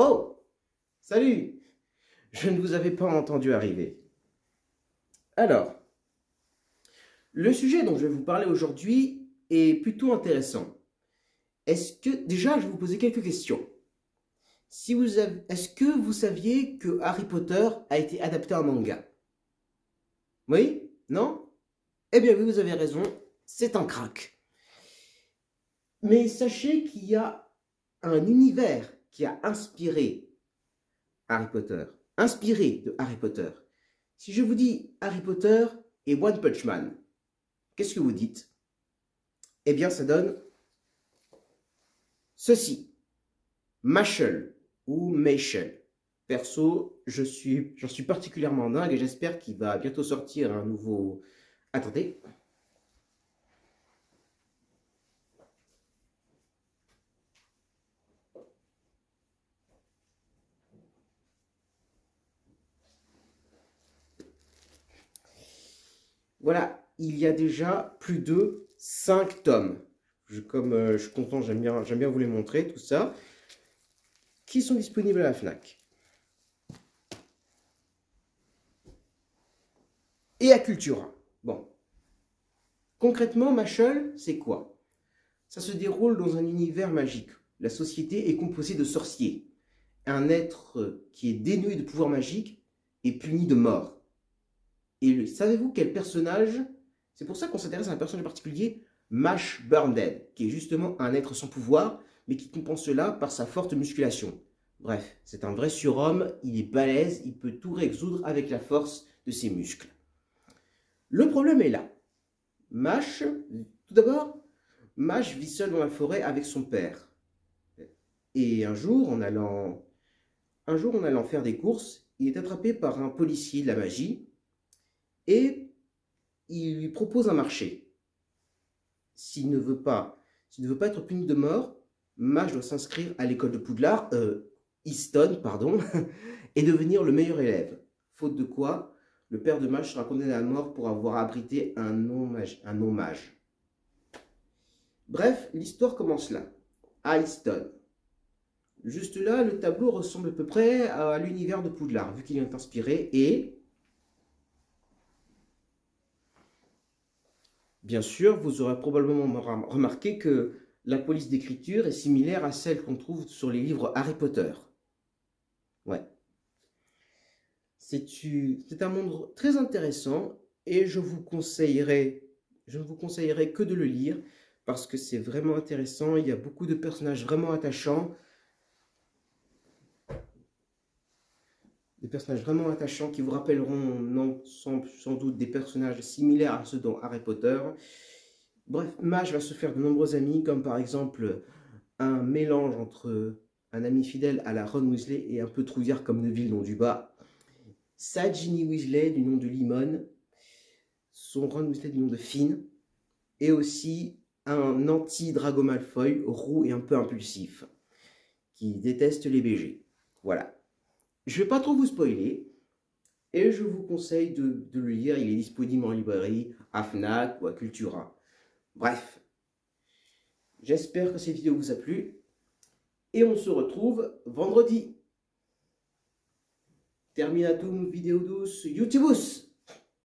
Oh, salut! Je ne vous avais pas entendu arriver. Alors, le sujet dont je vais vous parler aujourd'hui est plutôt intéressant. Déjà, je vais vous poser quelques questions. Est-ce que vous saviez que Harry Potter a été adapté en manga? Oui? Non? Eh bien oui, vous avez raison, c'est un crack. Mais sachez qu'il y a un univers qui a inspiré Harry Potter. Inspiré de Harry Potter. Si je vous dis Harry Potter et One Punch Man, qu'est-ce que vous dites? Eh bien, ça donne ceci. Mashle ou Mayshell. Perso, j'en suis particulièrement dingue et j'espère qu'il va bientôt sortir un nouveau... Attendez. Voilà, il y a déjà plus de 5 tomes. Comme je suis content, j'aime bien vous les montrer, tout ça. Qui sont disponibles à la FNAC. Et à Cultura. Bon. Concrètement, Mashle, c'est quoi? Ça se déroule dans un univers magique. La société est composée de sorciers. Un être qui est dénué de pouvoir magique est puni de mort. Et savez-vous quel personnage? C'est pour ça qu'on s'intéresse à un personnage particulier, Mash Burndead, qui est justement un être sans pouvoir, mais qui compense cela par sa forte musculation. Bref, c'est un vrai surhomme, il est balèze, il peut tout résoudre avec la force de ses muscles. Le problème est là. Mash, tout d'abord, Mash vit seul dans la forêt avec son père. Et un jour, en allant faire des courses, il est attrapé par un policier de la magie et il lui propose un marché. S'il ne veut pas être puni de mort, Mash doit s'inscrire à l'école de Poudlard, Easton, pardon, et devenir le meilleur élève. Faute de quoi, le père de Mash sera condamné à mort pour avoir abrité un non-mage. Bref, l'histoire commence là, à Easton. Juste là, le tableau ressemble à peu près à l'univers de Poudlard, vu qu'il est inspiré, et bien sûr, vous aurez probablement remarqué que la police d'écriture est similaire à celle qu'on trouve sur les livres Harry Potter. Ouais. C'est un monde très intéressant et je ne vous conseillerais que de le lire parce que c'est vraiment intéressant. Il y a beaucoup de personnages vraiment attachants. Des personnages vraiment attachants qui vous rappelleront sans doute des personnages similaires à ceux dans Harry Potter. Bref, Mage va se faire de nombreux amis, comme par exemple un mélange entre un ami fidèle à la Ron Weasley et un peu trouillard comme Neville nom du bas. Sa Ginny Weasley du nom de Limone, son Ron Weasley du nom de Finn, et aussi un anti-Drago Malfoy, roux et un peu impulsif, qui déteste les BG. Voilà. Je ne vais pas trop vous spoiler, et je vous conseille de le lire. Il est disponible en librairie, à FNAC ou à Cultura. Bref, j'espère que cette vidéo vous a plu, et on se retrouve vendredi. Terminatum vidéo douce YouTubeus.